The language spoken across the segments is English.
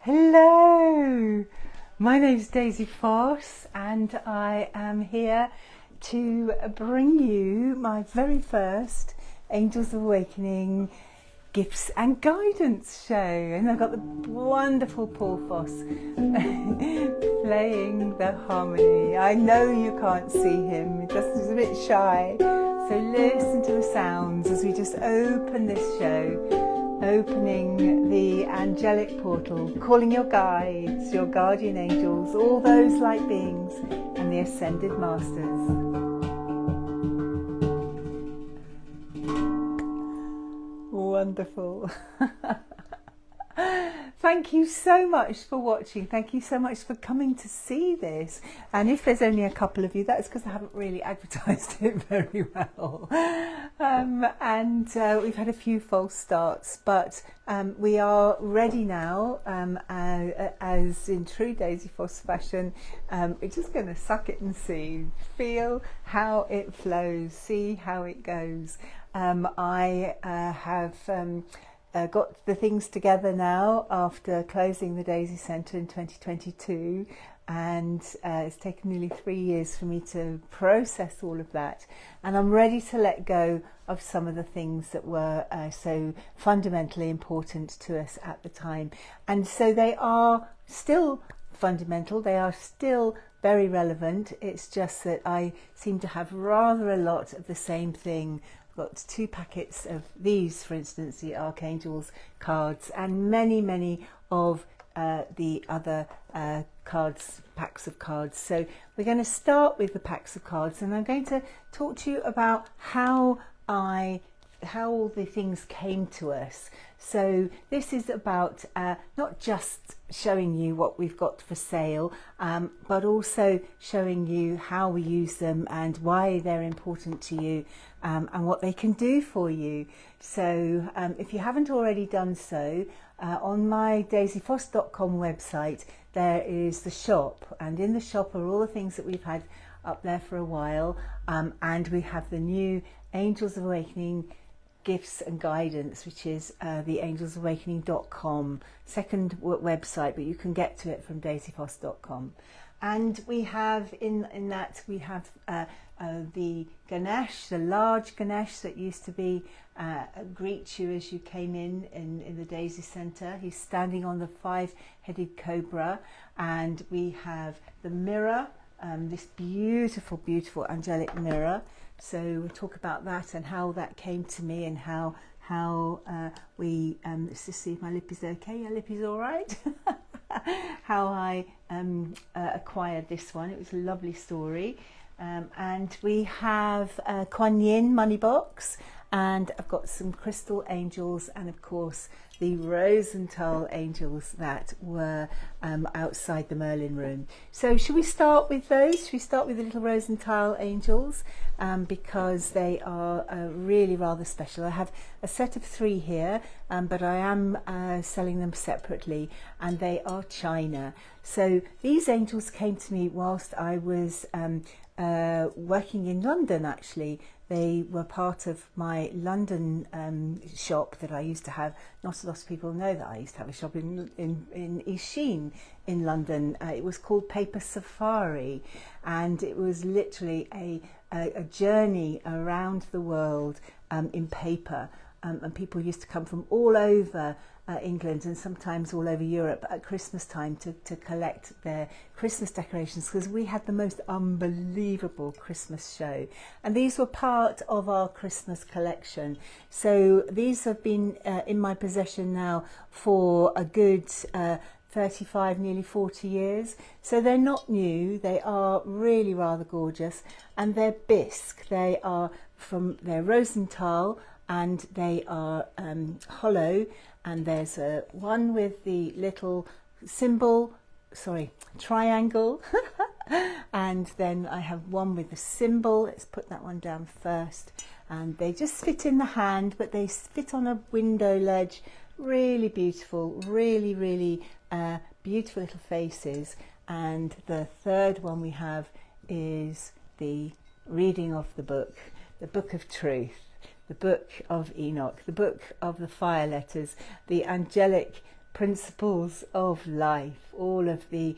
Hello, my name is Daisy Foss and I am here to bring you my very first Angels of Awakening Gifts and Guidance show, and I've got the wonderful Paul Foss playing the harmony. I know you can't see him, he's a bit shy, so listen to the sounds as we just open this show. Opening the angelic portal, calling your guides, your guardian angels, all those light beings, and the ascended masters. Wonderful. Thank you so much for watching. Thank you so much for coming to see this. And if there's only a couple of you, that's because I haven't really advertised it very well. We've had a few false starts, but we are ready now, as in true Daisy Foss fashion. We're just going to suck it and see, feel how it flows, see how it goes. I have got the things together now after closing the Daisy Centre in 2022, and it's taken nearly 3 years for me to process all of that, and I'm ready to let go of some of the things that were so fundamentally important to us at the time. And so they are still fundamental, they are still very relevant. It's just that I seem to have rather a lot of the same thing. Got 2 packets of these, for instance, the Archangels cards, and many of the other packs of cards. So we're going to start with the packs of cards, and I'm going to talk to you about how all the things came to us. So this is about not just showing you what we've got for sale, but also showing you how we use them and why they're important to you, and what they can do for you. So if you haven't already done so, on my daisyfoss.com website there is the shop, and in the shop are all the things that we've had up there for a while, and we have the new Angels of Awakening Gifts and Guidance, which is the angelsawakening.com second website, but you can get to it from daisyfoss.com. And we have in that we have the Ganesh, the large Ganesh that used to be greet you as you came in the Daisy Centre. He's standing on the 5-headed cobra, and we have the mirror, this beautiful angelic mirror. So we'll talk about that and how that came to me, and how we let's just see if my lip is okay. Your lip is all right. How I acquired this one. It was a lovely story. And we have a Kuan Yin money box, and I've got some crystal angels, and of course the Rosenthal angels that were outside the Merlin room. So should we start with those? Should we start with the little Rosenthal angels, because they are really rather special. I have a set of 3 here, but I am selling them separately, and they are China. So these angels came to me whilst I was working in London. Actually, they were part of my London shop that I used to have. Not a lot of people know that I used to have a shop in East Sheen in London. It was called Paper Safari, and it was literally a journey around the world in paper, and people used to come from all over England and sometimes all over Europe at Christmas time to collect their Christmas decorations, because we had the most unbelievable Christmas show, and these were part of our Christmas collection. So these have been in my possession now for a good 35, nearly 40 years. So they're not new, they are really rather gorgeous, and they're bisque. They're Rosenthal, and they are hollow, and there's one with the little triangle, and then I have one with the symbol. Let's put that one down first, and they just fit in the hand, but they fit on a window ledge. Really beautiful, really beautiful little faces. And the third one we have is the reading of the book of truth, the book of Enoch, the book of the fire letters, the angelic principles of life, all of the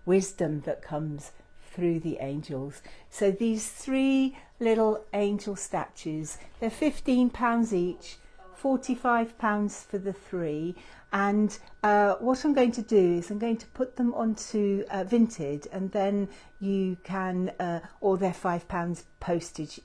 wisdom that comes through the angels. So these 3 little angel statues, they're £15 each, £45 for the 3. And what I'm going to do is I'm going to put them onto Vinted, and then you can, or they're £5 postage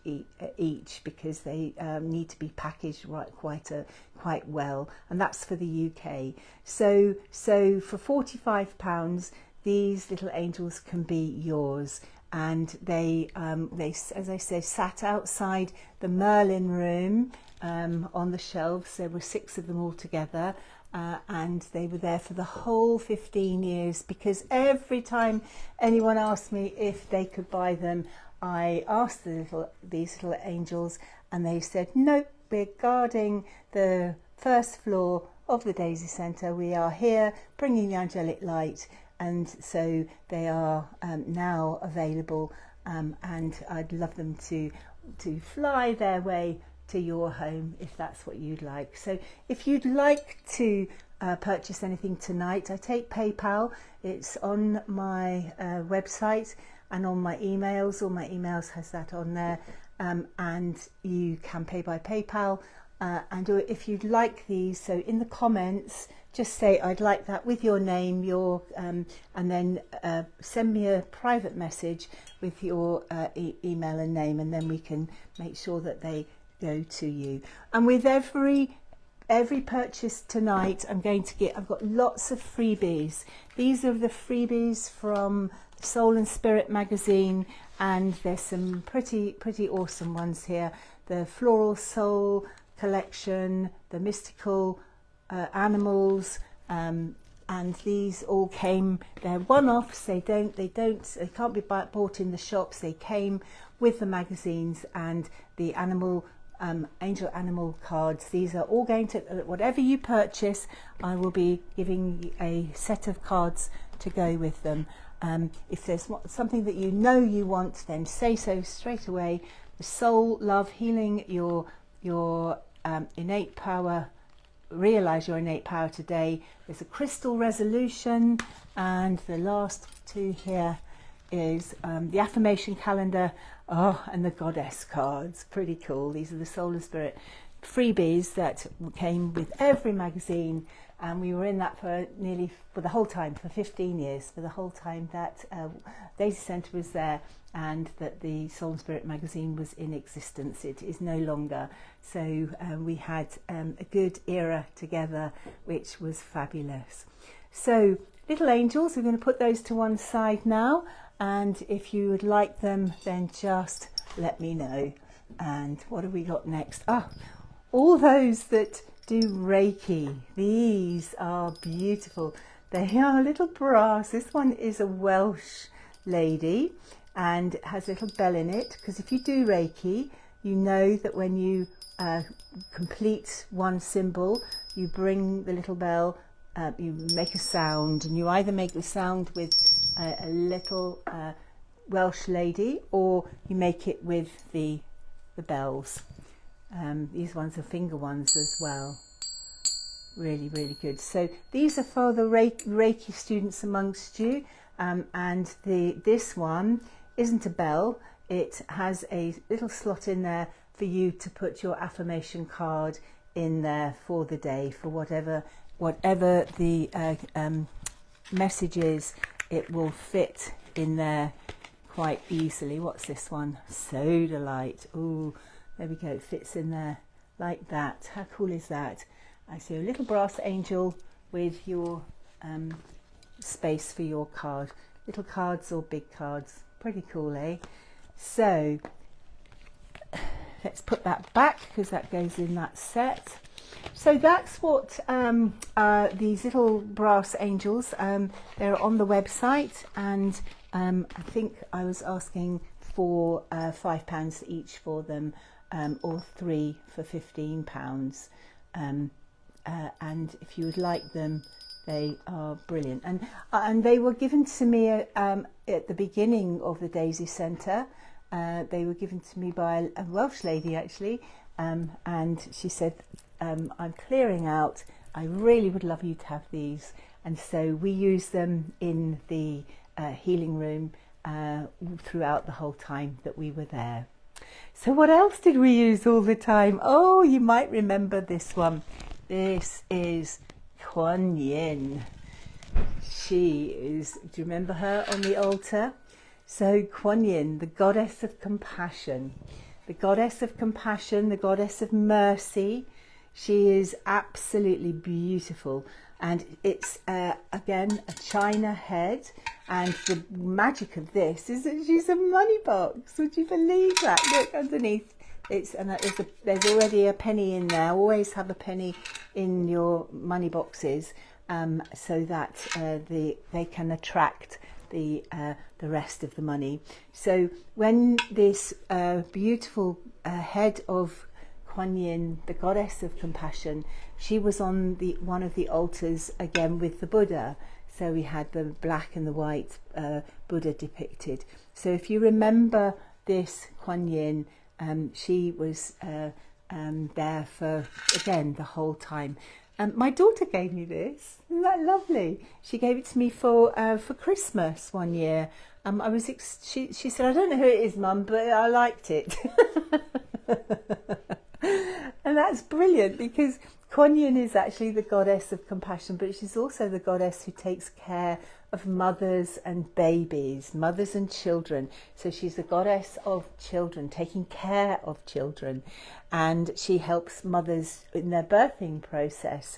each, because they need to be packaged quite well, and that's for the UK. So for £45, these little angels can be yours. And they, as I said, sat outside the Merlin room on the shelves. There were 6 of them all together. And they were there for the whole 15 years, because every time anyone asked me if they could buy them, I asked these little angels, and they said, nope, we're guarding the first floor of the Daisy Centre. We are here bringing the angelic light, and so they are now available, and I'd love them to fly their way to your home if that's what you'd like. So if you'd like to purchase anything tonight, I take PayPal. It's on my website and on my emails. All my emails has that on there, and you can pay by PayPal. And if you'd like these, so in the comments just say I'd like that with your name, and then send me a private message with your email and name, and then we can make sure that they go to you. And with every purchase tonight, I've got lots of freebies. These are the freebies from Soul and Spirit magazine, and there's some pretty awesome ones here. The Floral Soul collection, the mystical animals, and these all came, they're one-offs. They can't be bought in the shops. They came with the magazines and the angel animal cards. These are all going to, whatever you purchase, I will be giving you a set of cards to go with them. If there's something that you know you want, then say so straight away. The soul, love, healing your innate power, realize your innate power today. There's a crystal resolution, and the last 2 here is the affirmation calendar, and the goddess cards. Pretty cool. These are the Soul and Spirit freebies that came with every magazine, and we were in that for the whole time, for 15 years, for the whole time that Daisy Centre was there, and that the Soul and Spirit magazine was in existence. It is no longer. So we had a good era together, which was fabulous. So little angels, we're going to put those to one side now, and if you would like them, then just let me know. And what have we got next? All those that do Reiki. These are beautiful. They are little brass. This one is a Welsh lady, and it has a little bell in it, because if you do Reiki, you know that when you complete one symbol, you bring the little bell, you make a sound, and you either make the sound with a little Welsh lady, or you make it with the bells. These ones are finger ones as well. Really good. So these are for the Reiki students amongst you, and this one isn't a bell. It has a little slot in there for you to put your affirmation card in there for the day, for whatever the message is. It will fit in there quite easily. What's this one? Soda light. Ooh, there we go. It fits in there like that. How cool is that? I see a little brass angel with your space for your card. Little cards or big cards. Pretty cool, eh? So let's put that back, because that goes in that set. So that's what these little brass angels, they're on the website, and I think I was asking for £5 each for them, or 3 for £15. And if you would like them, they are brilliant. And they were given to me at the beginning of the Daisy Centre. They were given to me by a Welsh lady, actually, and she said, I'm clearing out I really would love you to have these. And so we use them in the healing room throughout the whole time that we were there. So what else did we use all the time? Oh, you might remember this one. This is Kuan Yin. She is, do you remember her on the altar? So Kuan Yin, the goddess of compassion, the goddess of compassion, the goddess of mercy. She is absolutely beautiful. And it's, again, a china head. And the magic of this is that she's a money box. Would you believe that? Look underneath. There's already a penny in there. Always have a penny in your money boxes so that they can attract the rest of the money. So when this beautiful head of Kuan Yin, the goddess of compassion, she was on one of the altars again with the Buddha. So we had the black and the white Buddha depicted. So if you remember this Kuan Yin, she was there for, again, the whole time. My daughter gave me this. Isn't that lovely? She gave it to me for Christmas one year. She said, I don't know who it is, Mum, but I liked it. And that's brilliant, because Kuan Yin is actually the goddess of compassion, but she's also the goddess who takes care of mothers and babies, mothers and children. So she's the goddess of children, taking care of children. And she helps mothers in their birthing process.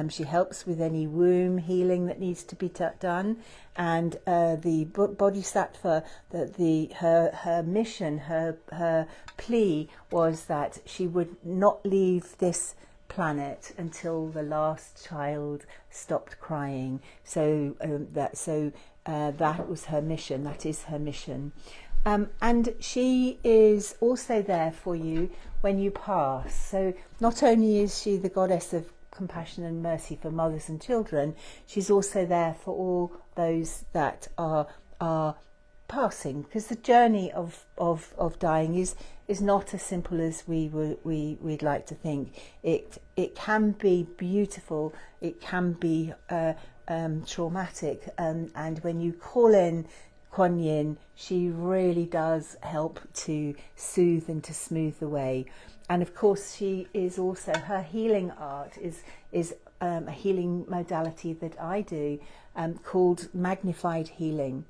She helps with any womb healing that needs to be done. And the Bodhisattva, her mission, her plea was that she would not leave this planet until the last child stopped crying. So that was her mission. That is her mission. And she is also there for you when you pass. So not only is she the goddess of compassion and mercy for mothers and children, she's also there for all those that are passing, because the journey of dying is not as simple as we'd like to think. It can be beautiful, it can be traumatic, and when you call in Kuan Yin, she really does help to soothe and to smooth the way. And of course, she is also, her healing art is a healing modality that I do called magnified healing.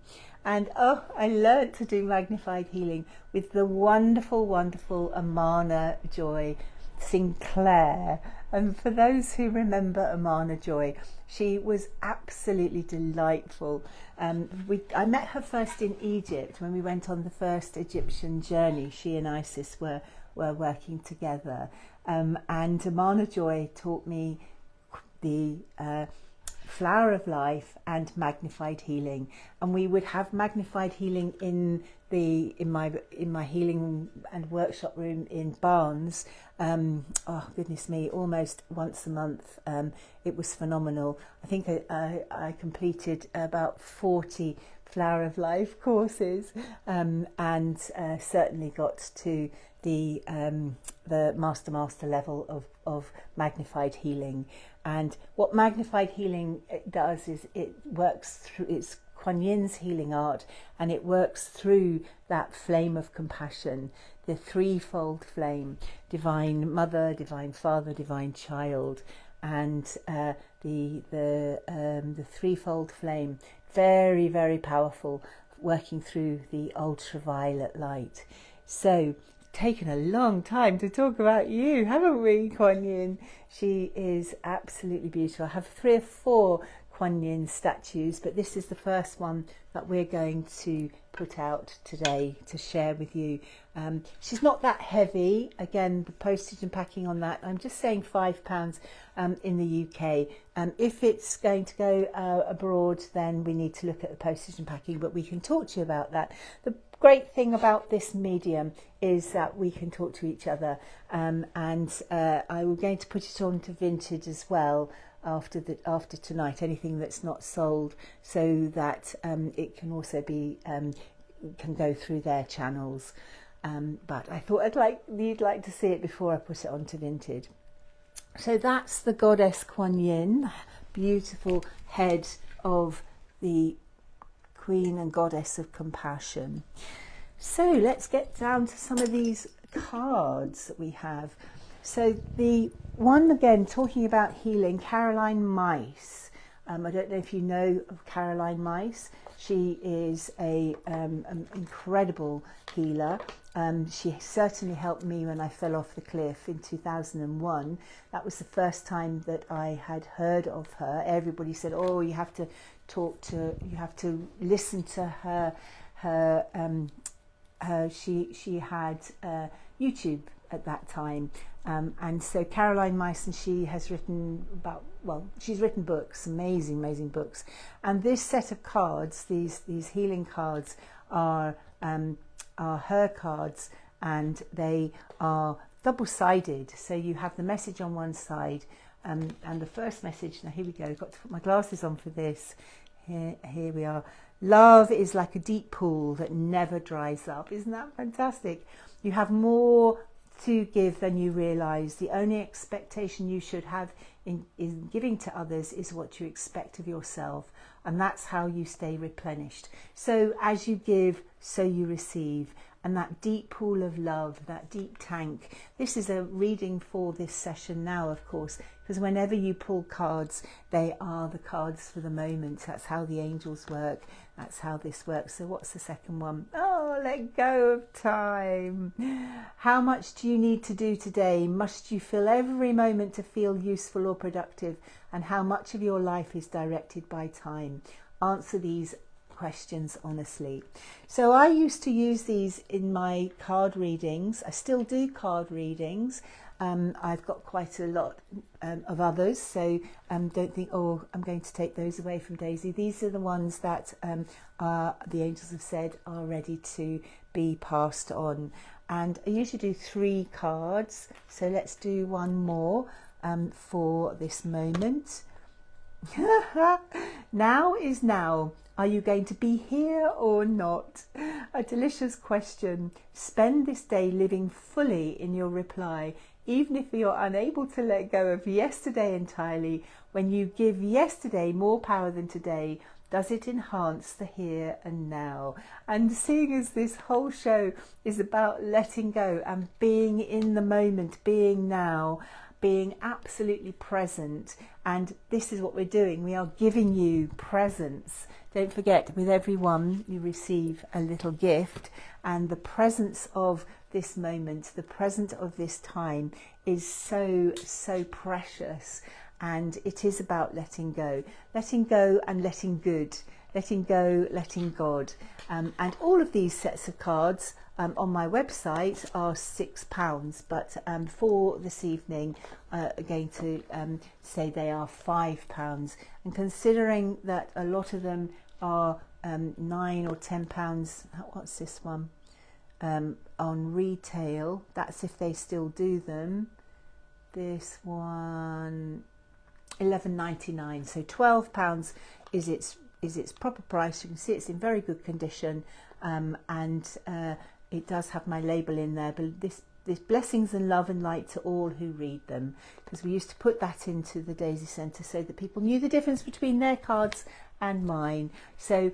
And I learnt to do magnified healing with the wonderful, wonderful Amana Joy Sinclair. And for those who remember Amana Joy, she was absolutely delightful. I met her first in Egypt when we went on the first Egyptian journey. She and Isis were working together. And Amana Joy taught me the flower of life and magnified healing, and we would have magnified healing in my healing and workshop room in Barnes. Oh goodness me, almost once a month. It was phenomenal. I think I completed about 40 flower of life courses, and certainly got to the master level of magnified healing. And what magnified healing does is it works through, it's Kuan Yin's healing art, and it works through that flame of compassion, the threefold flame: divine mother, divine father, divine child. And the threefold flame, very, very powerful, working through the ultraviolet light. So taken a long time to talk about you, haven't we, Kuan Yin? She is absolutely beautiful. I have 3 or 4 Kuan Yin statues, but this is the first one that we're going to put out today to share with you. She's not that heavy. Again, the postage and packing on that, I'm just saying £5 in the UK. If it's going to go abroad, then we need to look at the postage and packing, but we can talk to you about that. The great thing about this medium is that we can talk to each other, and I'm going to put it on to Vinted as well after tonight, anything that's not sold, so that it can also be can go through their channels. But I thought you'd like to see it before I put it onto Vinted. So that's the goddess Kuan Yin, beautiful head of the Queen and Goddess of Compassion. So let's get down to some of these cards that we have. So the one, again, talking about healing, Caroline Mice. I don't know if you know of Caroline Mice. She is an incredible healer. She certainly helped me when I fell off the cliff in 2001. That was the first time that I had heard of her. Everybody said, "Oh, you have to listen to her." She had YouTube at that time, and so Caroline Myson, she has written she's written books, amazing books, and this set of cards, these healing cards, are her cards, and they are double-sided. So you have the message on one side, and the first message. Now here we go. I've got to put my glasses on for this. Here we are. Love is like a deep pool that never dries up. Isn't that fantastic? You have more to give than you realize. The only expectation you should have in giving to others is what you expect of yourself, and that's how you stay replenished. So as you give, so you receive. And that deep pool of love, that deep tank. This is a reading for this session now, of course, because whenever you pull cards, they are the cards for the moment. That's how the angels work. That's how this works. So what's the second one? Oh, let go of time. How much do you need to do today? Must you fill every moment to feel useful or productive? And how much of your life is directed by time? Answer these questions honestly. So I used to use these in my card readings. I still do card readings. I've got quite a lot of others, so don't think, oh, I'm going to take those away from Daisy. These are the ones that the angels have said are ready to be passed on. And I usually do 3 cards, so let's do one more for this moment. Now is now. Are you going to be here or not? A delicious question. Spend this day living fully in your reply, even if you're unable to let go of yesterday entirely. When you give yesterday more power than today, does it enhance the here and now? And seeing as this whole show is about letting go and being in the moment, being now, being absolutely present, and this is what we're doing. We are giving you presence. Don't forget, with everyone you receive a little gift, and the presence of this moment, the presence of this time is so precious. And it is about letting go and letting good, letting go, letting God. And all of these sets of cards on my website are £6, but for this evening I'm going to say they are £5. And considering that a lot of them are £9 or £10, what's this one, on retail, that's if they still do them. This one, £11.99, so £12 is its proper price. You can see it's in very good condition, and it does have my label in there, but this blessings and love and light to all who read them, because we used to put that into the Daisy Centre so that people knew the difference between their cards and mine. So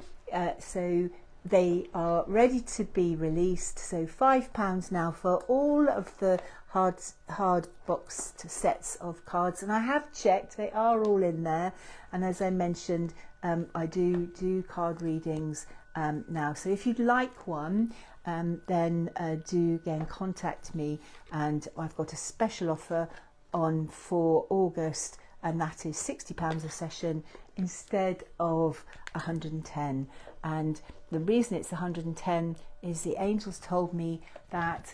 they are ready to be released. So £5 now for all of the hard boxed sets of cards, and I have checked, they are all in there. And as I mentioned, I do card readings now. So if you'd like one, then do again contact me, and I've got a special offer on for August, and that is £60 a session instead of 110. And the reason it's 110 is the angels told me that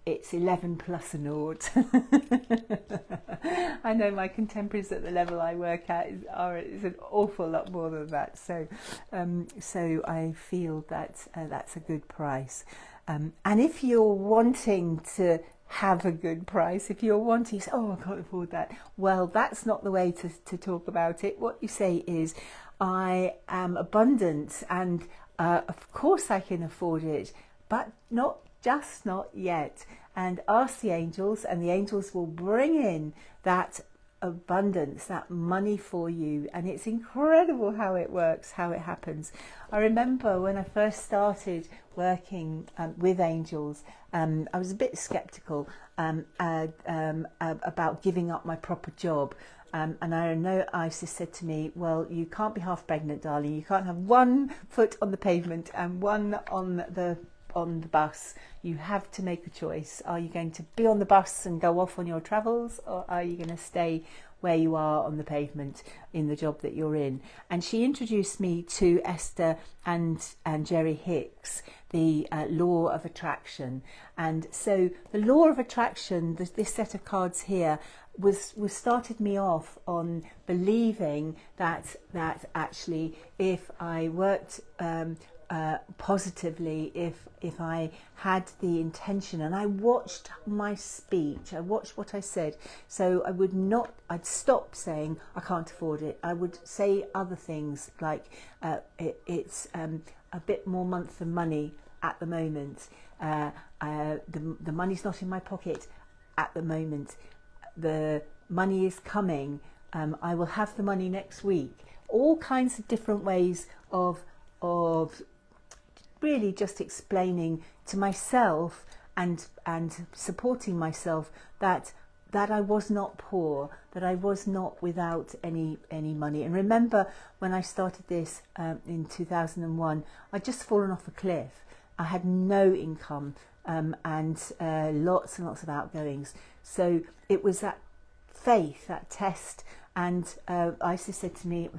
it's 11 plus a nought. I know my contemporaries at the level I work at is an awful lot more than that, so I feel that that's a good price. And if you're wanting to have a good price, if you're wanting, oh, I can't afford that, well, that's not the way to talk about it. What you say is, I am abundant, and of course I can afford it, but not yet. and ask the angels, and the angels will bring in that abundance, that money for you. And it's incredible how it works, how it happens. I remember when I first started working with angels, I was a bit skeptical about giving up my proper job. And I know Isis said to me, well, you can't be half pregnant, darling. You can't have one foot on the pavement and one on the bus. You have to make a choice. Are you going to be on the bus and go off on your travels, or are you going to stay where you are on the pavement in the job that you're in? And she introduced me to Esther and Jerry Hicks, the law of attraction. And so the law of attraction, this set of cards here, was started me off on believing that actually if I worked positively, if I had the intention, and I watched my speech, I watched what I said, so I'd stop saying I can't afford it. I would say other things like it's a bit more month than money at the moment, the money's not in my pocket at the moment, the money is coming, I will have the money next week. All kinds of different ways of really just explaining to myself and supporting myself that I was not poor, that I was not without any money. And remember when I started this in 2001, I'd just fallen off a cliff. I had no income and lots and lots of outgoings. So it was that faith, that test. And Isis said to me,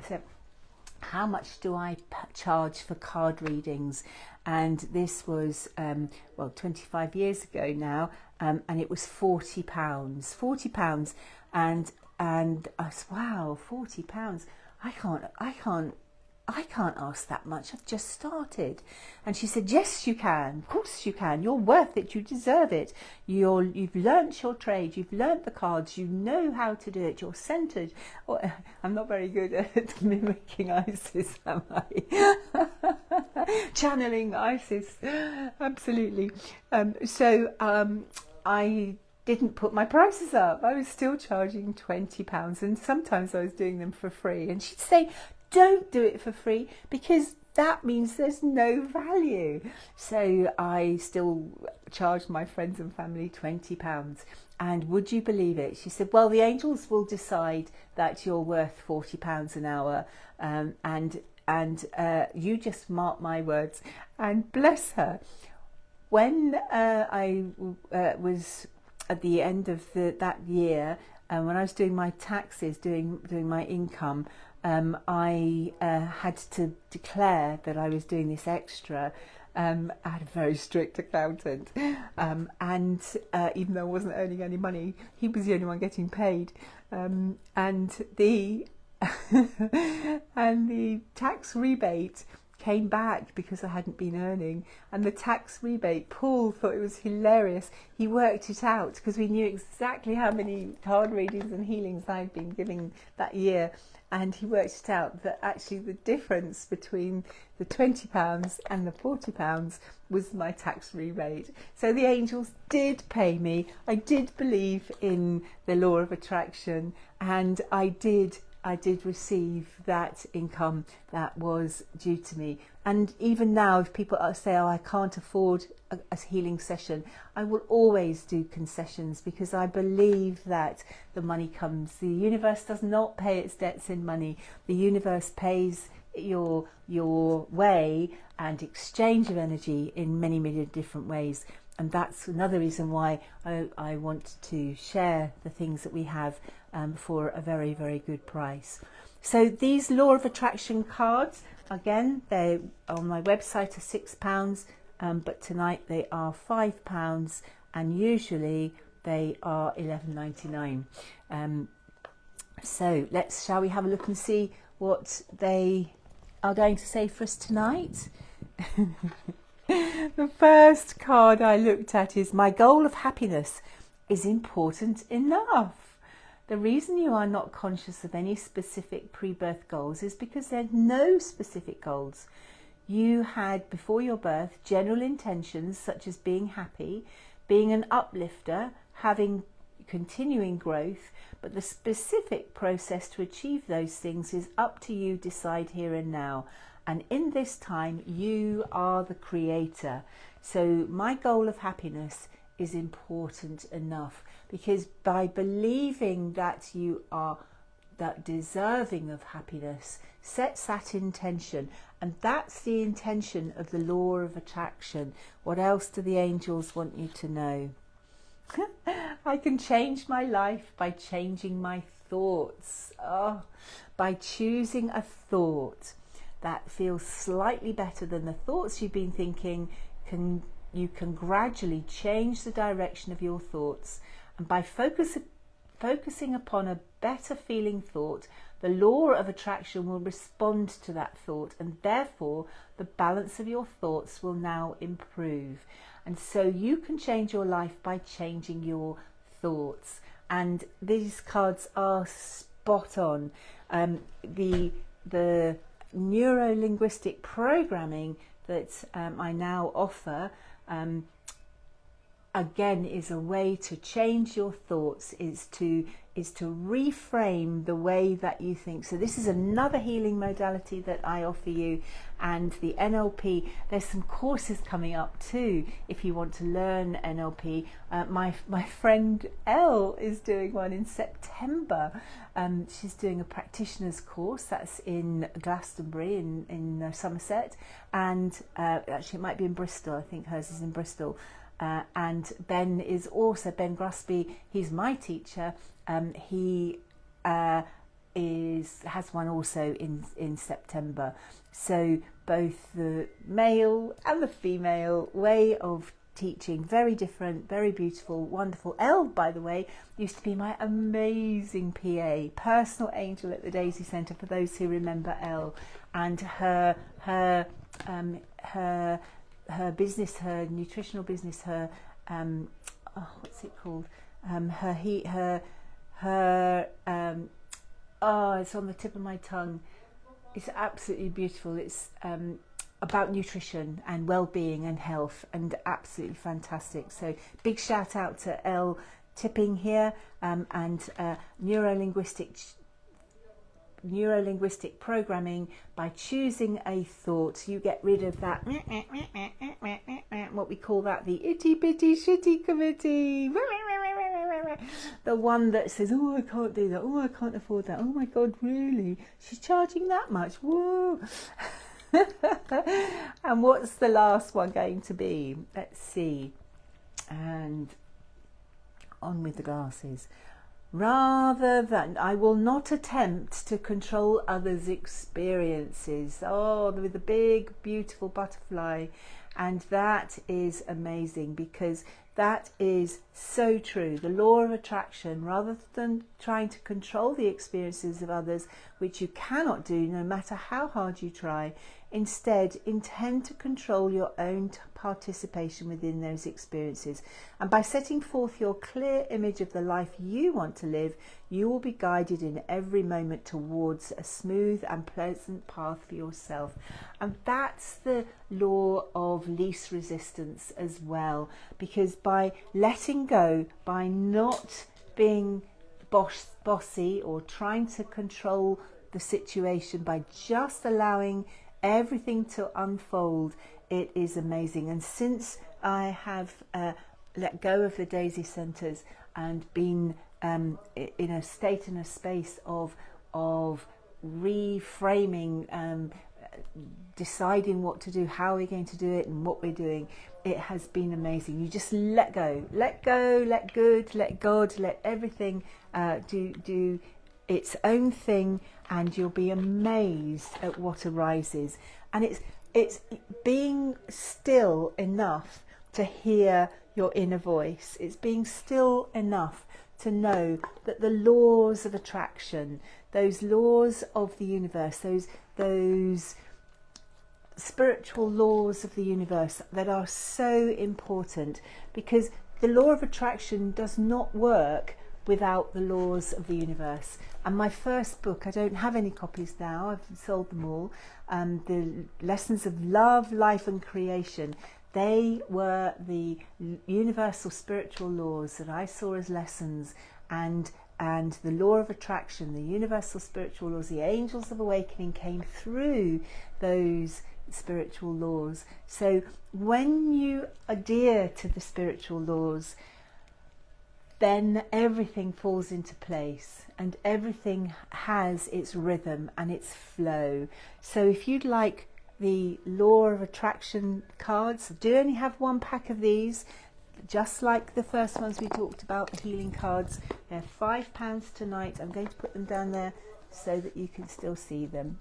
how much do I charge for card readings? And this was 25 years ago now, and it was £40, and I said, wow, £40, I can't ask that much, I've just started. And she said, yes you can, of course you can, you're worth it, you deserve it, you've learnt your trade, you've learnt the cards, you know how to do it, you're centered. I'm not very good at mimicking Isis, am I? Channeling Isis, absolutely. So I didn't put my prices up. I was still charging £20, and sometimes I was doing them for free. And she'd say, don't do it for free, because that means there's no value. So I still charged my friends and family £20. And would you believe it? She said, well, the angels will decide that you're worth £40 an hour, and you just mark my words. And bless her, when I was at the end of that year, when I was doing my taxes, doing my income, I had to declare that I was doing this extra. I had a very strict accountant, and even though I wasn't earning any money, he was the only one getting paid, and the and the tax rebate came back because I hadn't been earning. And the tax rebate, Paul thought it was hilarious. He worked it out because we knew exactly how many card readings and healings I'd been giving that year, and he worked it out that actually the difference between the £20 and the £40 was my tax rebate. So the angels did pay me. I did believe in the law of attraction, and I did receive that income that was due to me. And even now, if people say, oh, I can't afford a healing session, I will always do concessions, because I believe that the money comes. The universe does not pay its debts in money. The universe pays your way and exchange of energy in many, many different ways. And that's another reason why I want to share the things that we have for a very, very good price. So these law of attraction cards, again, they on my website are £6, but tonight they are £5, and usually they are £11.99. So shall we have a look and see what they are going to say for us tonight? The first card I looked at is, my goal of happiness is important enough. The reason you are not conscious of any specific pre-birth goals is because there are no specific goals. You had, before your birth, general intentions such as being happy, being an uplifter, having continuing growth, but the specific process to achieve those things is up to you. Decide here and now. And in this time, you are the creator. So my goal of happiness is important enough, because by believing that you are that deserving of happiness sets that intention, and that's the intention of the law of attraction. What else do the angels want you to know? I can change my life by changing my thoughts. By choosing a thought that feels slightly better than the thoughts you've been thinking, you can gradually change the direction of your thoughts. And by focusing upon a better feeling thought, the law of attraction will respond to that thought, and therefore the balance of your thoughts will now improve. And so you can change your life by changing your thoughts. And these cards are spot on. The neuro-linguistic programming that I now offer again is a way to change your thoughts, is to reframe the way that you think. So this is another healing modality that I offer you, and the NLP, there's some courses coming up too if you want to learn NLP. My friend Elle is doing one in September. She's doing a practitioner's course that's in Glastonbury in Somerset, and actually it might be in Bristol. I think hers is in Bristol. And Ben Grusby, he's my teacher. He has one also in September. So both the male and the female way of teaching, very different, very beautiful, wonderful. Elle, by the way, used to be my amazing PA, personal angel at the Daisy Centre, for those who remember Elle, and her business, her nutritional business, her what's it called? It's on the tip of my tongue. It's absolutely beautiful. It's about nutrition and well-being and health, and absolutely fantastic. So big shout out to Elle Tipping here, and neuro-linguistic programming. By choosing a thought, you get rid of that what we call that, the itty bitty shitty committee, the one that says, oh, I can't do that, oh, I can't afford that, oh my god, really, she's charging that much, whoa. And what's the last one going to be? Let's see. And on with the glasses. Rather than, I will not attempt to control others' experiences. Oh, with the big, beautiful butterfly. And that is amazing, because that is so true. The law of attraction, rather than trying to control the experiences of others, which you cannot do no matter how hard you try, instead intend to control your own participation within those experiences. And by setting forth your clear image of the life you want to live, you will be guided in every moment towards a smooth and pleasant path for yourself. And that's the law of least resistance as well, because by letting go, by not being bossy or trying to control the situation, by just allowing everything to unfold, it is amazing. And since I have let go of the Daisy Centres and been in a state and a space of reframing, deciding what to do, how we're going to do it, and what we're doing, it has been amazing. You just let go, let good, let God, let everything do its own thing, and you'll be amazed at what arises. And it's being still enough to hear your inner voice. It's being still enough to know that the laws of attraction, those laws of the universe, those spiritual laws of the universe that are so important, because the law of attraction does not work without the laws of the universe. And my first book, I don't have any copies now, I've sold them all, the Lessons of Love, Life and Creation, They were the universal spiritual laws that I saw as lessons, and the law of attraction, the universal spiritual laws, the angels of awakening came through those spiritual laws. So when you adhere to the spiritual laws, then everything falls into place and everything has its rhythm and its flow. So if you'd like the law of attraction cards, I do only have one pack of these, just like the first ones we talked about, the healing cards. They're £5 tonight. I'm going to put them down there so that you can still see them.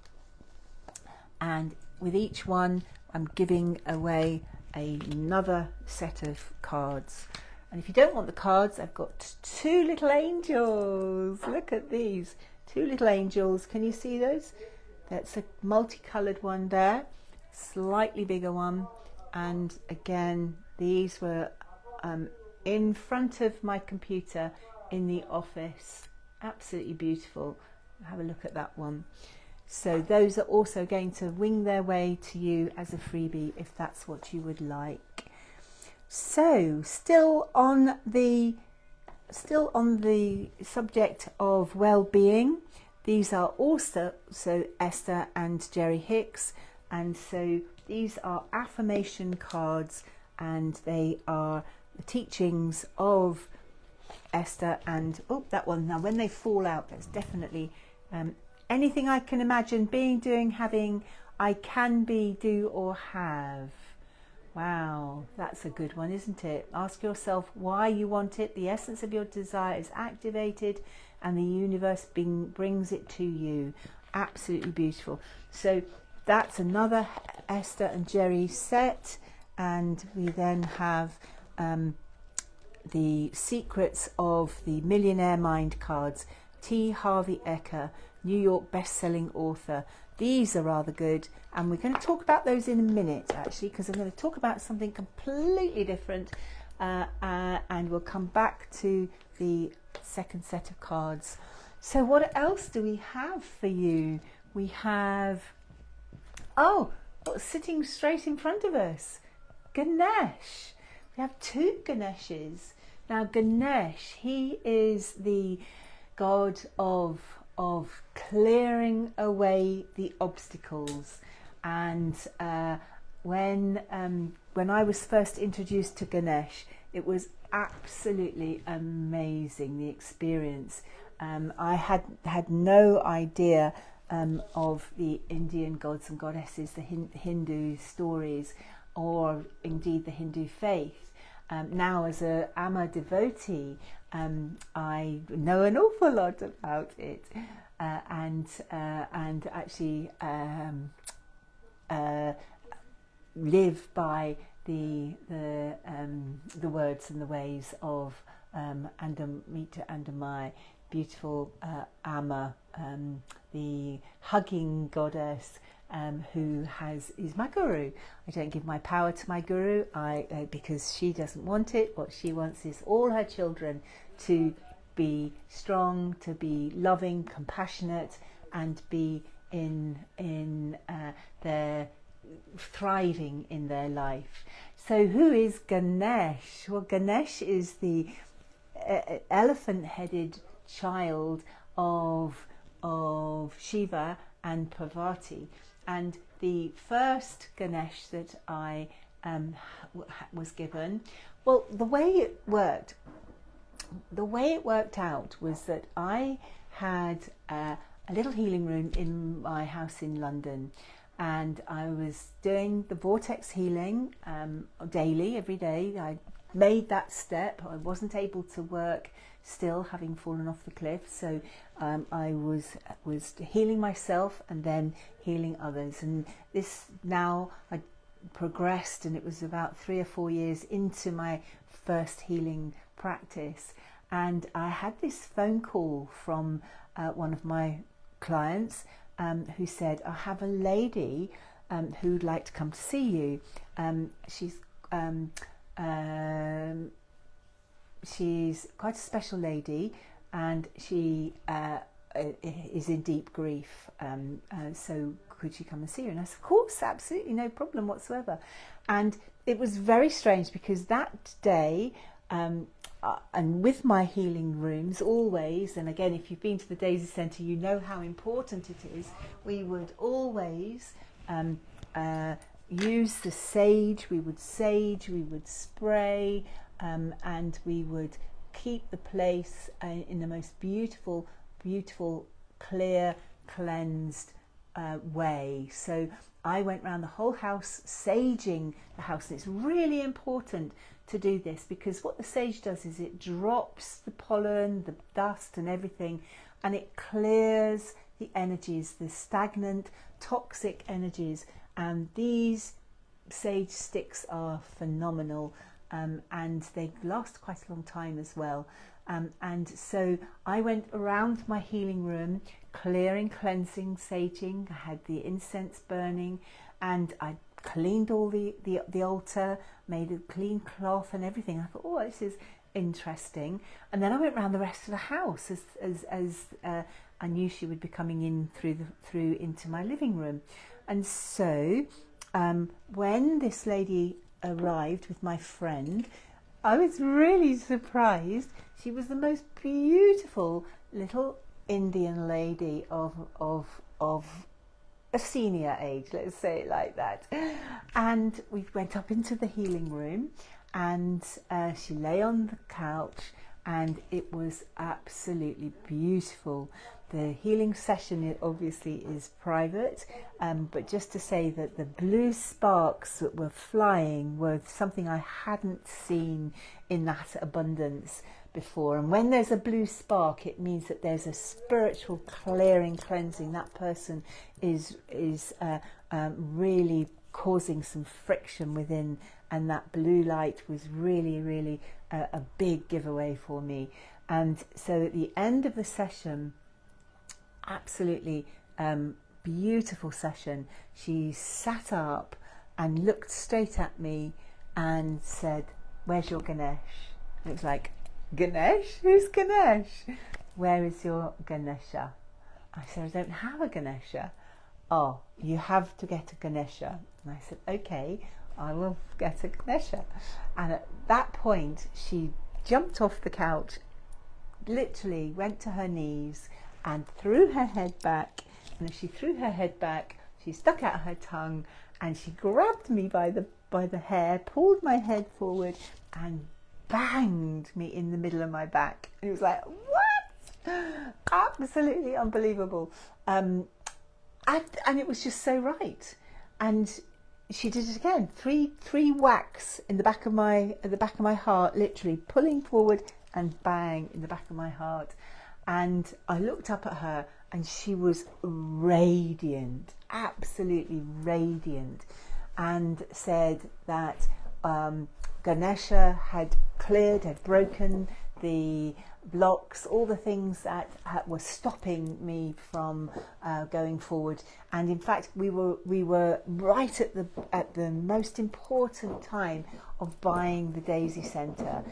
And with each one, I'm giving away another set of cards. And if you don't want the cards, I've got two little angels. Look at these, two little angels. Can you see those? That's a multicoloured one there, slightly bigger one. And again, these were in front of my computer in the office. Absolutely beautiful. Have a look at that one. So those are also going to wing their way to you as a freebie if that's what you would like. So still on the subject of well-being, these are also Esther and Jerry Hicks, and so these are affirmation cards, and they are the teachings of Esther and that one. Now when they fall out, that's definitely anything I can imagine being, doing, having, I can be, do or have. Wow, that's a good one, isn't it? Ask yourself why you want it. The essence of your desire is activated and the universe brings it to you. Absolutely beautiful. So that's another Esther and Jerry set. And we then have the secrets of the Millionaire Mind cards. T. Harvey Eker, New York best-selling author. These are rather good, and we're going to talk about those in a minute, actually, because I'm going to talk about something completely different, and we'll come back to the second set of cards. So what else do we have for you? We have, sitting straight in front of us, Ganesh. We have two Ganeshes. Now Ganesh, he is the god of clearing away the obstacles, and when I was first introduced to Ganesh, it was absolutely amazing, the experience. I had no idea of the Indian gods and goddesses, the Hindu stories, or indeed the Hindu faith. Now as a Amma devotee, I know an awful lot about it, and actually live by the words and the ways of Mita Andamai, beautiful Amma, the hugging goddess, who is my guru. I don't give my power to my guru because she doesn't want it. What she wants is all her children to be strong, to be loving, compassionate, and be in their thriving in their life. So who is Ganesh? Well, Ganesh is the elephant-headed child of Shiva and Parvati. And the first Ganesh that I was given, well, the way it worked out was that I had a little healing room in my house in London, and I was doing the vortex healing daily, every day. I made that step. I wasn't able to work still, having fallen off the cliff, so I was healing myself and then healing others. And this, now I progressed, and it was about 3 or 4 years into my first healing practice, and I had this phone call from one of my clients who said, I have a lady who'd like to come to see you. She's quite a special lady, and she is in deep grief. So could she come and see her? And I said, of course, absolutely, no problem whatsoever. And it was very strange because that day, and with my healing rooms always, and again, if you've been to the Daisy Centre, you know how important it is. We would always use the sage. We would spray, and we would keep the place in the most beautiful, clear, cleansed way. So I went around the whole house saging the house, and it's really important to do this because what the sage does is it drops the pollen, the dust and everything, and it clears the energies, the stagnant, toxic energies. And these sage sticks are phenomenal, and they last quite a long time as well. And so I went around my healing room, clearing, cleansing, saging. I had the incense burning, and I cleaned all the altar, made a clean cloth and everything. I thought, oh, this is interesting. And then I went around the rest of the house as I knew she would be coming in through into my living room. And so when this lady arrived with my friend, I was really surprised. She was the most beautiful little Indian lady of a senior age, let's say it like that. And we went up into the healing room, and she lay on the couch, and it was absolutely beautiful. The healing session obviously is private, but just to say that the blue sparks that were flying were something I hadn't seen in that abundance before. And when there's a blue spark, it means that there's a spiritual clearing, cleansing. That person is really causing some friction within, and that blue light was really a big giveaway for me. And so at the end of the session, absolutely beautiful session, she sat up and looked straight at me and said, "Where's your Ganesh?" And it was like, Ganesh? Who's Ganesh? Where is your Ganesha? I said, I don't have a Ganesha. Oh, you have to get a Ganesha. And I said, okay, I will get a Ganesha. And at that point, she jumped off the couch, literally went to her knees and threw her head back. And as she threw her head back, she stuck out her tongue and she grabbed me by the hair, pulled my head forward and banged me in the middle of my back. And it was like, what? Absolutely unbelievable. And it was just so right. And she did it again. Three whacks in the back of my heart, literally pulling forward and bang in the back of my heart. And I looked up at her and she was radiant, absolutely radiant, and said that Ganesha had broken the blocks, all the things that were stopping me from going forward. And in fact, we were right at the most important time of buying the Daisy Centre.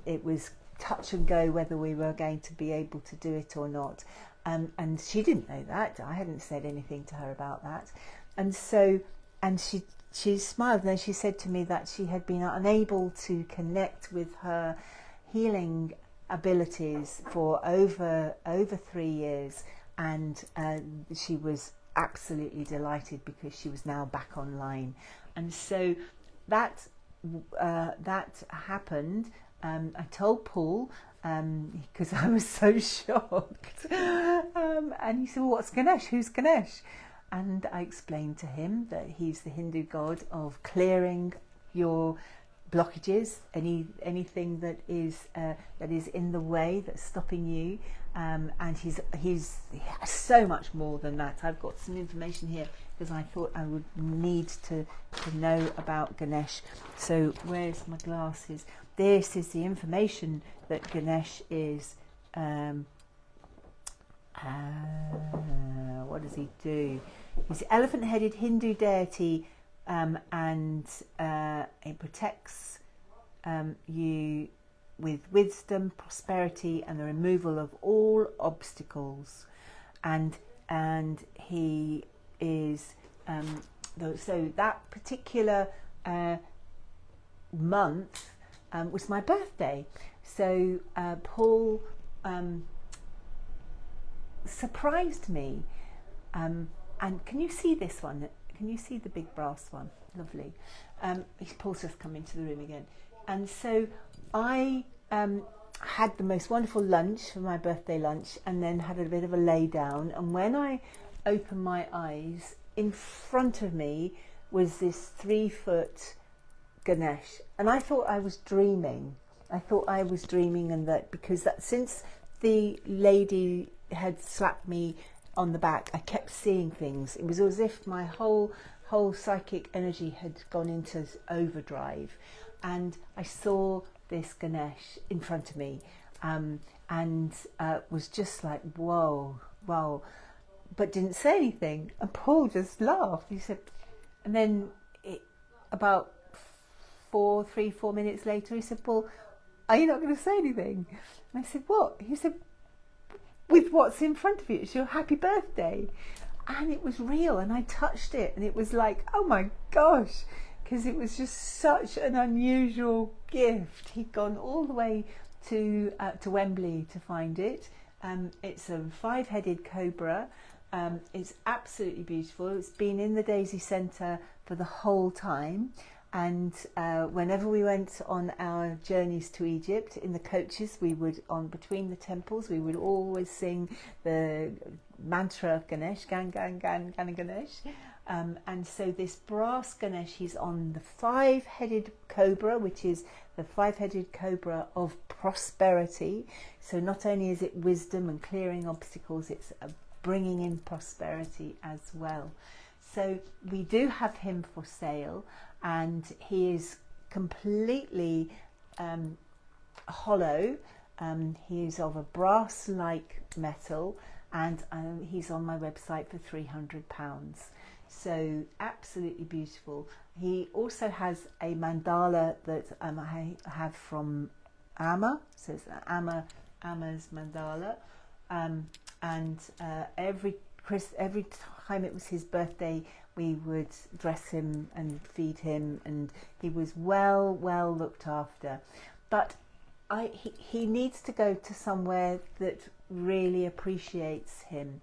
It was touch and go whether we were going to be able to do it or not. And she didn't know that. I hadn't said anything to her about that. And so, and she smiled, and then she said to me that she had been unable to connect with her healing abilities for over 3 years, and she was absolutely delighted because she was now back online. And so that happened. I told Paul, because I was so shocked, and he said, well, what's Ganesh? Who's Ganesh? And I explained to him that he's the Hindu god of clearing your blockages, anything that is in the way that's stopping you, and he's so much more than that. I've got some information here because I thought I would need to know about Ganesh. So where's my glasses? This is the information that Ganesh is. What does he do? He's the elephant-headed Hindu deity, and it protects you with wisdom, prosperity, and the removal of all obstacles. And he is so that particular month was my birthday. So Paul surprised me. And can you see this one? Can you see the big brass one? Lovely. Paul's just come into the room again. And so I had the most wonderful lunch for my birthday lunch, and then had a bit of a lay down. And when I opened my eyes, in front of me was this 3-foot Ganesh. And I thought I was dreaming. And that because since the lady had slapped me on the back, I kept seeing things. It was as if my whole psychic energy had gone into overdrive, and I saw this Ganesh in front of me, and was just like, whoa, but didn't say anything. And Paul just laughed. He said, and then about 4 minutes later, he said, Paul, are you not going to say anything? And I said, what? He said, with what's in front of you, it's your happy birthday. And it was real, and I touched it, and it was like, oh my gosh, because it was just such an unusual gift. He'd gone all the way to Wembley to find it. It's a 5-headed cobra. It's absolutely beautiful. It's been in the Daisy Centre for the whole time. And whenever we went on our journeys to Egypt in the coaches, we would, between the temples, we would always sing the mantra of Ganesh, Gan Gan Gan Gan Ganesh. And so this brass Ganesh, he's on the 5-headed cobra, which is the 5-headed cobra of prosperity. So not only is it wisdom and clearing obstacles, it's bringing in prosperity as well. So we do have him for sale, and he is completely hollow. He is of a brass-like metal, and he's on my website for £300. So absolutely beautiful. He also has a mandala that I have from Amma. So it's Amma's mandala, and every time it was his birthday, we would dress him and feed him, and he was well looked after. But he needs to go to somewhere that really appreciates him,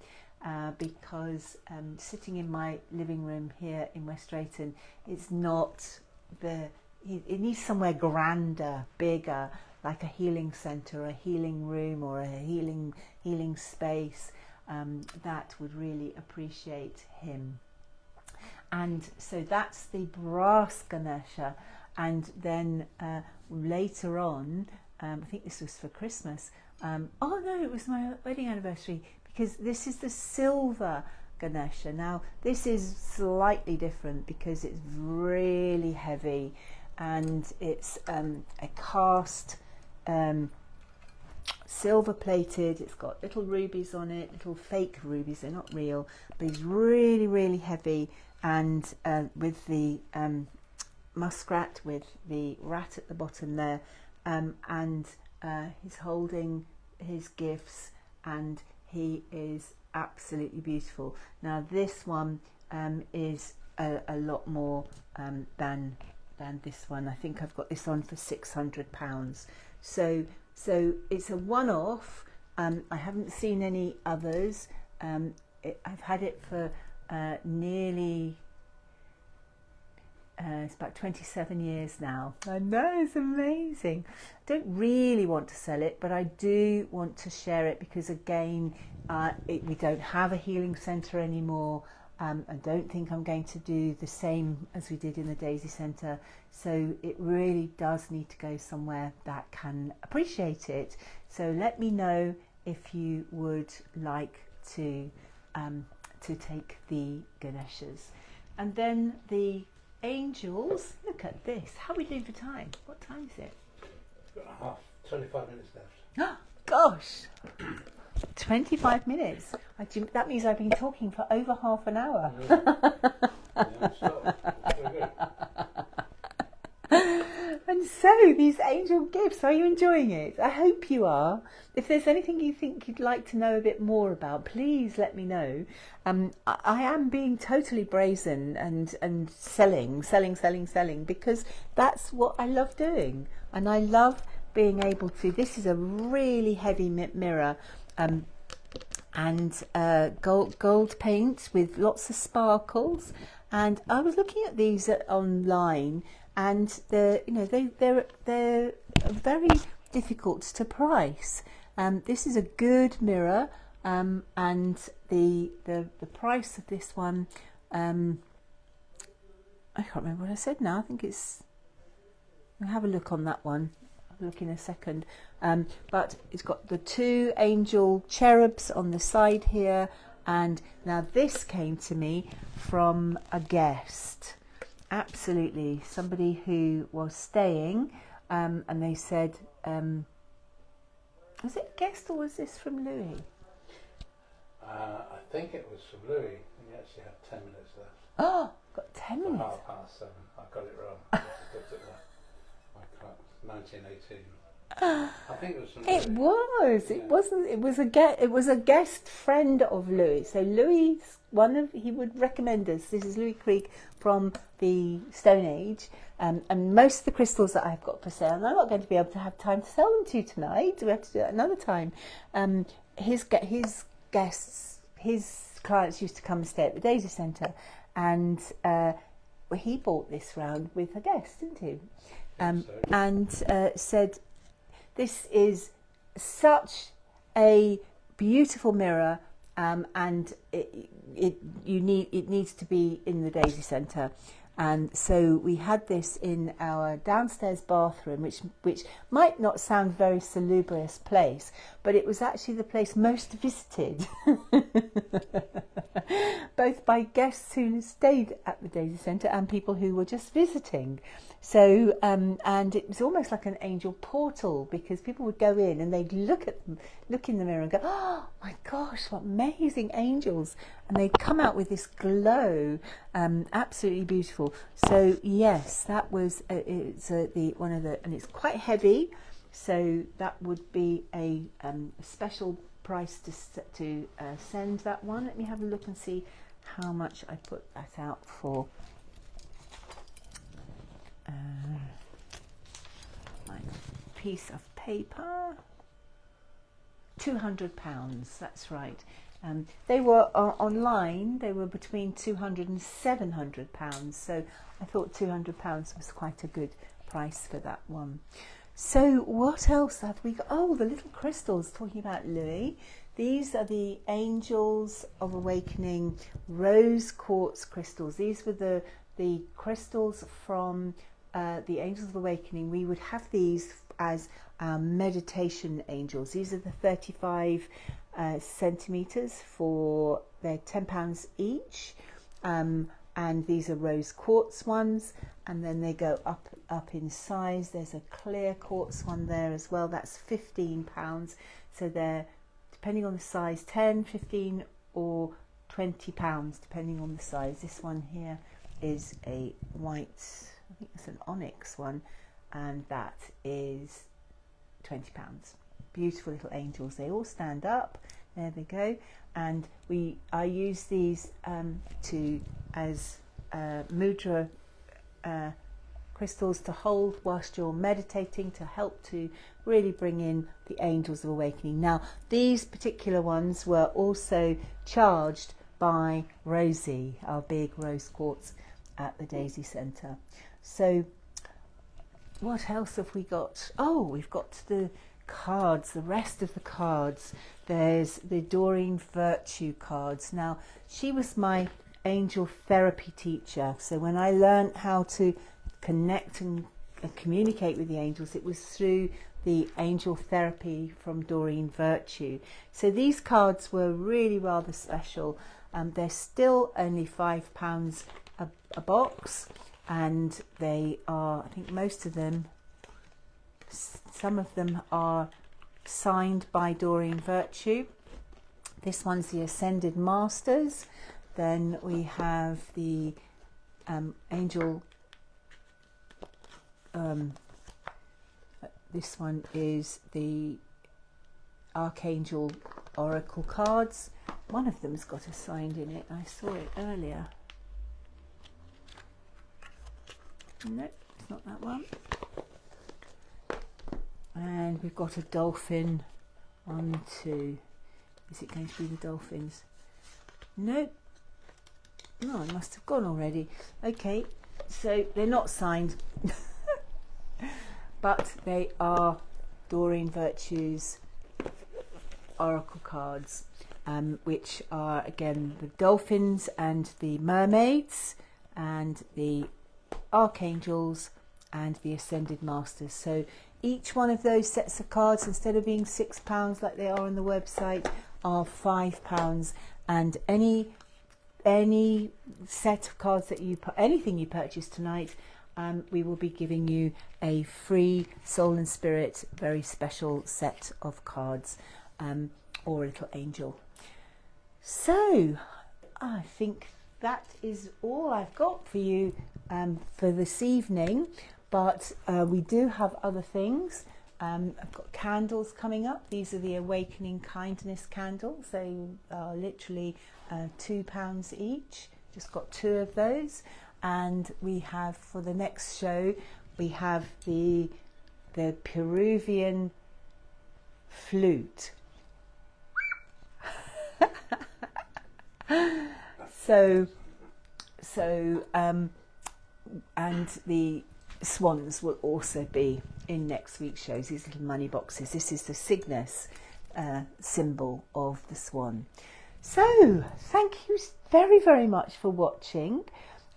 because sitting in my living room here in West Drayton, it's not it needs somewhere grander, bigger, like a healing centre, a healing room, or a healing space that would really appreciate him. And so that's the brass Ganesha. And then later on, I think this was for Christmas. Oh no, it was my wedding anniversary, because this is the silver Ganesha. Now this is slightly different because it's really heavy, and it's a cast, silver plated. It's got little rubies on it, little fake rubies, they're not real, but it's really heavy, and with the muskrat, with the rat at the bottom there, and he's holding his gifts, and he is absolutely beautiful. Now this one is a lot more than this one. I think I've got this on for £600. So it's a one-off. I haven't seen any others. I've had it for nearly it's about 27 years now. I know, it's amazing. I don't really want to sell it, but I do want to share it, because again, we don't have a healing centre anymore. I don't think I'm going to do the same as we did in the Daisy Centre, so it really does need to go somewhere that can appreciate it. So let me know if you would like to take the Ganeshas. And then the angels, look at this. How are we doing for time? What time is it? 25 minutes left. Gosh, 25 minutes. That means I've been talking for over half an hour. And so these angel gifts. Are you enjoying it? I hope you are. If there's anything you think you'd like to know a bit more about, please let me know. I am being totally brazen and selling because that's what I love doing, and I love being able to. This is a really heavy mirror, and gold paint with lots of sparkles. And I was looking at these online, and they're very difficult to price. This is a good mirror, and the price of this one, I can't remember what I said now. I think it's. I'll have a look on that one. I'll look in a second. But it's got the two angel cherubs on the side here, and now this came to me from a guest. Absolutely, somebody who was staying, and they said, was it a guest or was this from Louis? I think it was from Louis, and you actually have 10 minutes left. Oh, got 10 minutes. 7:30. I got it wrong. I just looked at my clock. 1918. I think it was from Louis. It was. It wasn't. It was a guest friend of Louis. So Louis, he would recommend us. This is Louis Creek from the Stone Age, and most of the crystals that I've got for sale, and I'm not going to be able to have time to sell them to you tonight. We have to do it another time. His guests, his clients used to come and stay at the Daisy Centre, and he bought this round with a guest, didn't he? And said, this is such a beautiful mirror, and it needs to be in the Daisy Centre. And so we had this in our downstairs bathroom, which might not sound a very salubrious place, but it was actually the place most visited, both by guests who stayed at the Daisy Centre and people who were just visiting. So, and it was almost like an angel portal, because people would go in and they'd look in the mirror and go, oh my gosh, what amazing angels. And they'd come out with this glow, absolutely beautiful. So yes, that was, and it's quite heavy. So that would be a special price to send that one. Let me have a look and see how much I put that out for. My piece of paper, £200. That's right. They were online. They were between £200 and £700. So I thought £200 was quite a good price for that one. So what else have we got? Oh, the little crystals. Talking about Louis. These are the Angels of Awakening rose quartz crystals. These were the crystals from the Angels of Awakening. We would have these as our meditation angels. These are the 35 centimeters for, they're £10 each, and these are rose quartz ones, and then they go up in size. There's a clear quartz one there as well, that's £15. So they're, depending on the size, 10, 15 or £20 depending on the size. This one here is a white, I think it's an onyx one, and that is £20. Beautiful little angels. They all stand up. There they go. And I use these as mudra crystals to hold whilst you're meditating, to help to really bring in the Angels of Awakening. Now, these particular ones were also charged by Rosie, our big rose quartz at the Daisy Centre. So what else have we got? Oh, we've got the cards, the rest of the cards. There's the Doreen Virtue cards. Now, she was my angel therapy teacher. So when I learned how to connect and communicate with the angels, it was through the angel therapy from Doreen Virtue. So these cards were really rather special. They're still only £5 a box, and they are, I think most of them, some of them are signed by Doreen Virtue. This one's the Ascended Masters. Then we have the Angel this one is the Archangel Oracle cards. One of them's got a sign in it. I saw it earlier. Nope, it's not that one. And we've got a dolphin on two. Is it going to be the dolphins? Nope. No, it must have gone already. Okay, so they're not signed, but they are Doreen Virtue's Oracle cards, which are again the dolphins and the mermaids and the archangels and the ascended masters. So each one of those sets of cards, instead of being £6 like they are on the website, are £5, and any set of cards that you put, anything you purchase tonight, we will be giving you a free Soul and Spirit very special set of cards, or a little angel. So I think that is all I've got for you for this evening, but we do have other things. I've got candles coming up. These are the Awakening Kindness candles. They are literally £2 each. Just got 2 of those. And we have, for the next show, we have the Peruvian flute. And the swans will also be in next week's shows, these little money boxes. This is the Cygnus symbol of the swan. So thank you very, very much for watching,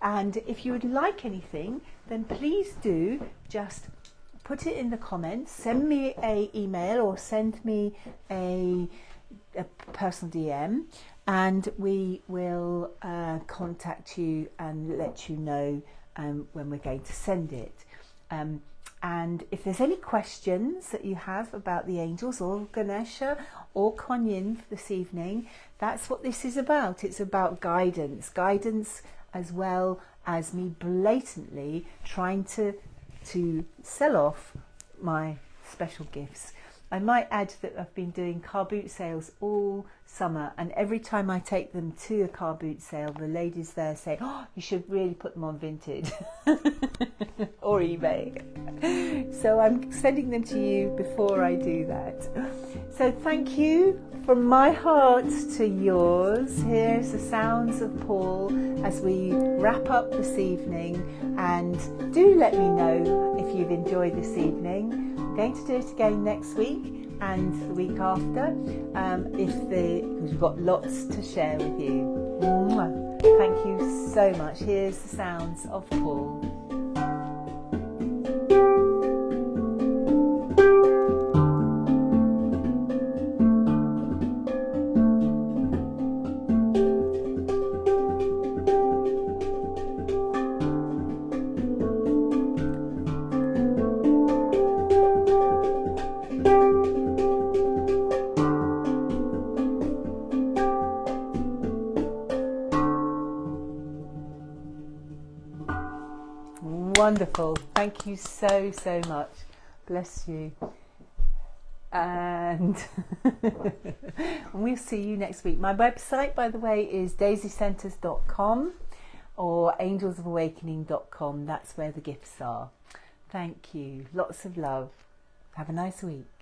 and if you would like anything, then please do just put it in the comments, send me an email or send me a personal DM, and we will contact you and let you know when we're going to send it. And if there's any questions that you have about the angels or Ganesha or Kuan Yin for this evening, that's what this is about. It's about guidance as well as me blatantly trying to sell off my special gifts. I might add that I've been doing car boot sales all summer, and every time I take them to a car boot sale, the ladies there say, "Oh, you should really put them on Vinted or eBay." So I'm sending them to you before I do that. So thank you from my heart to yours. Here's the sounds of Paul as we wrap up this evening, and do let me know if you've enjoyed this evening. I'm going to do it again next week and the week after, because we've got lots to share with you. Mwah. Thank you so much. Here's the sounds of Paul. Wonderful. Thank you so much. Bless you. And we'll see you next week. My website, by the way, is daisycenters.com or angelsofawakening.com. That's where the gifts are. Thank you. Lots of love. Have a nice week.